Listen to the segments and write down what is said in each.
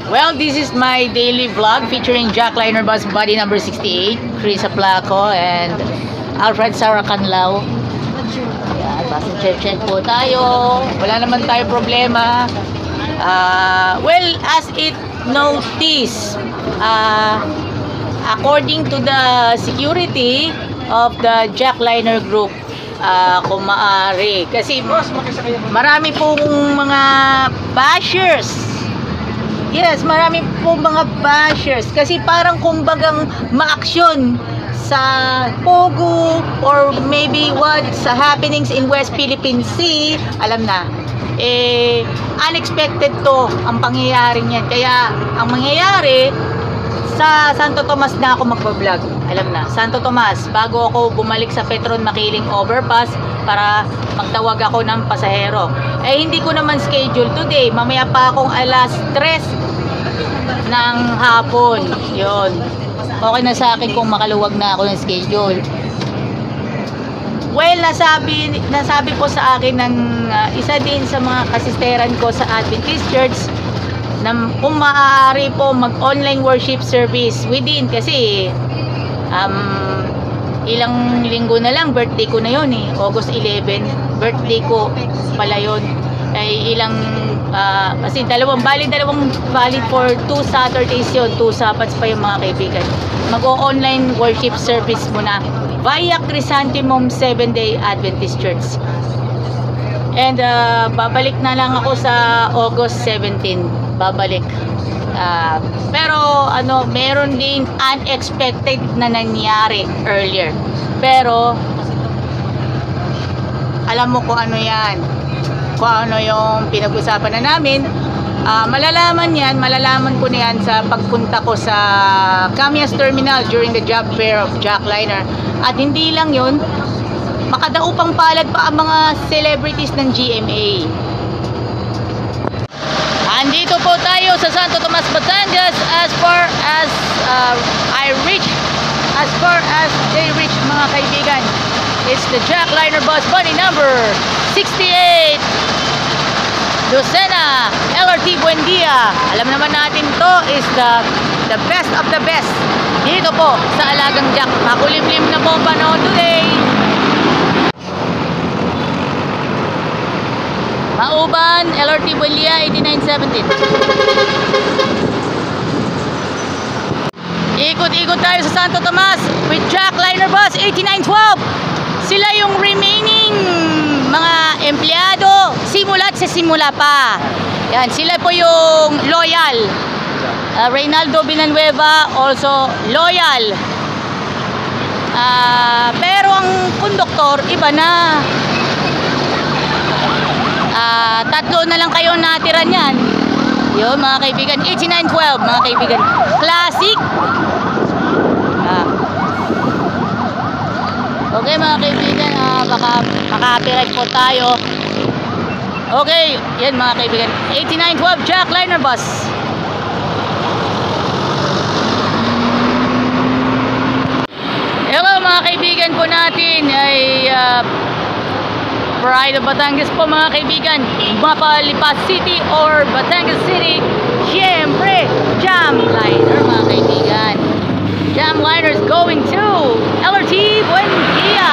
Well, this is my daily vlog featuring Jackliner Bus Body number 68, Chris Aplaco and Alfred Saracanlao. Ayan, basta check po tayo. Wala naman tayo problema. Well, as it noticed, according to the security of the Jackliner group, kung maaari, kasi marami pong mga bashers. Yes, marami pong mga bashers kasi parang kumbagang maaksyon sa Pogo or maybe what sa happenings in West Philippine Sea, alam na, unexpected to ang pangyayari niyan. Kaya ang mangyayari, sa Santo Tomas na ako magpa-vlog. Alam na, Santo Tomas, bago ako bumalik sa Petron Makiling Overpass para magtawag ako ng pasahero. Hindi ko naman schedule today. Mamaya pa akong alas 3 ng hapon. Yun. Okay na sa akin kung makaluwag na ako ng schedule. Well, nasabi po sa akin ng isa din sa mga kasisteran ko sa Adventist Church na kung maaari po mag-online worship service within, kasi ilang linggo na lang, birthday ko na yun August 11, birthday ko pala yun. Kasi dalawang valid for 2 Saturdays yun, 2 Sabbaths pa yung mga kaibigan. Mag-online worship service muna via Chrysanthemum 7-day Adventist Church. And babalik na lang ako sa August 17. Babalik. Pero meron din unexpected na nangyari earlier. Pero alam mo kung ano yan. Kung ano yung pinag-usapan na namin. Malalaman ko na yan sa pagpunta ko sa Camias Terminal during the job fair of Jackliner. At hindi lang yun, makadaupang palad pa ang mga celebrities ng GMA. Andito po tayo sa Santo Tomas, Batangas as far as they reach, mga kaibigan. It's the Jackliner bus body number 68 Lucena LRT Buendia. Alam naman natin to is the best of the best dito po sa Alagang Jack. Makulimlim na po panahon today. Mauban, LRT Buendia 8917. Ikot-ikot tayo sa Santo Tomas with Jackliner bus 8912. Sila yung remaining mga empleyado simula't sa simula pa. Yan, sila po yung loyal. Reynaldo Villanueva also loyal. Pero ang konduktor iba na. Tatlo na lang kayo natira niyan. Yun mga kaibigan, 8912 mga kaibigan. Classic. Okay mga kaibigan, baka maka-copyright po tayo. Okay, yan mga kaibigan, 8912 Jackliner bus. Hello mga kaibigan po natin ay Pride of Batangas po mga kaibigan. Mapalipas City or Batangas City, syempre Jamliner mga kaibigan. Jamliner is going to LRT Buendia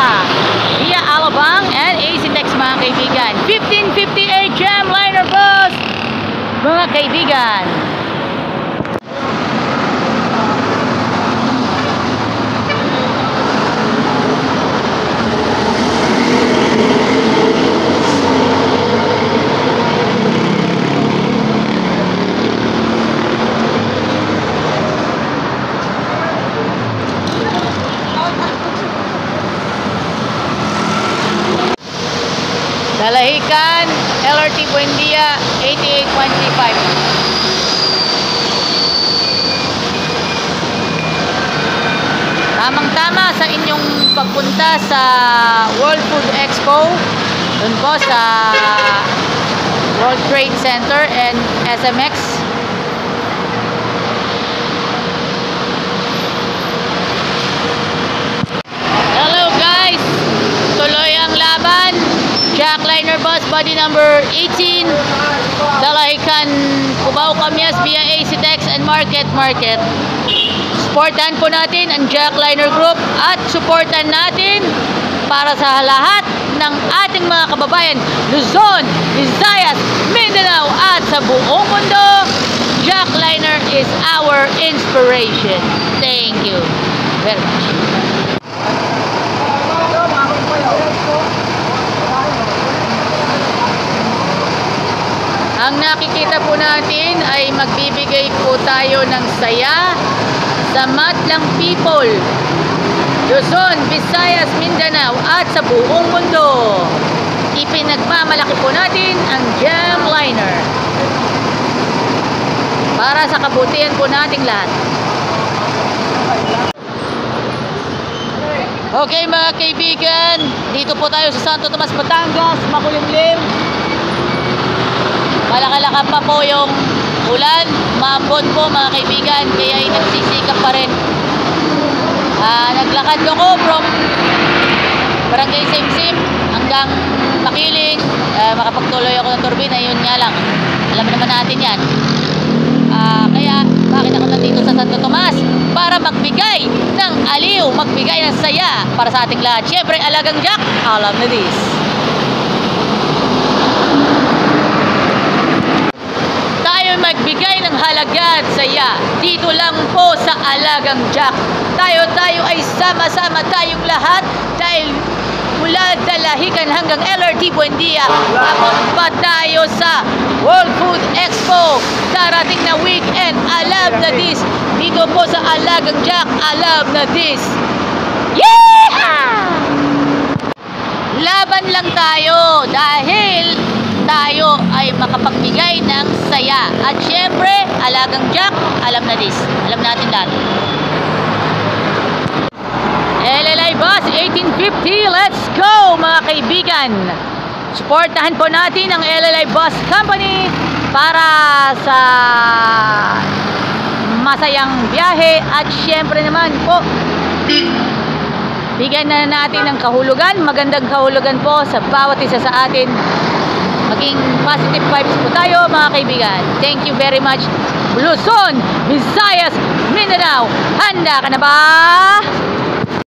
via Alabang and AC Tex mga kaibigan. 1558 Jamliner bus mga kaibigan. Dalahican, LRT Buendia, 8825. Tamang-tama sa inyong pagpunta sa World Food Expo, dun po sa World Trade Center and SMX. Hello guys! Tuloy ang laban. Jackliner bus body number 18, Dalahican, Cubao Cubao, Camyas via AC Tex and Market. Supportan po natin ang Jackliner Group at supportan natin para sa lahat ng ating mga kababayan Luzon, Visayas, Mindanao at sa buong mundo. Jackliner is our inspiration. Thank you very much. Ang nakikita po natin ay magbibigay po tayo ng saya sa madlang people, Luzon, Visayas, Mindanao at sa buong mundo. Ipinagmamalaki po natin ang Jackliner para sa kabutihan po nating lahat. Okay mga kaibigan, dito po tayo sa Santo Tomas, Batangas, makulimlim. Malakalakap pa po yung ulan, maambon po mga kaibigan, kaya ay nagsisikap pa rin. Naglakad ako from Barangay Simsim hanggang Makiling, makapagtuloy ako ng turbina, yun nga lang, alam naman natin yan. Kaya bakit ako nandito sa Santo Tomas? Para magbigay ng aliw, magbigay ng saya para sa ating lahat. Siyempre, Alagang Jack, alam na this. Magbigay ng halaga at saya dito lang po sa Alagang Jack. Tayo ay sama-sama tayong lahat dahil mula Dalahican hanggang LRT Buendia, papunta tayo sa World Food Expo. Darating na weekend, alam na this. Dito po sa Alagang Jack, alam na this. Yeah! Laban lang tayo dahil tayo ay makapagbigay ng saya. At syempre, Alagang Jack, alam na this. Alam natin lahat. LLI Bus 1850, let's go mga kaibigan. Suportahan po natin ang LLI Bus Company para sa masayang biyahe. At syempre naman po, bigyan na natin ng kahulugan, magandang kahulugan po sa bawat isa sa atin. Maging positive vibes po tayo mga kaibigan. Thank you very much. Luzon, Visayas, Mindanao, handa ka na ba?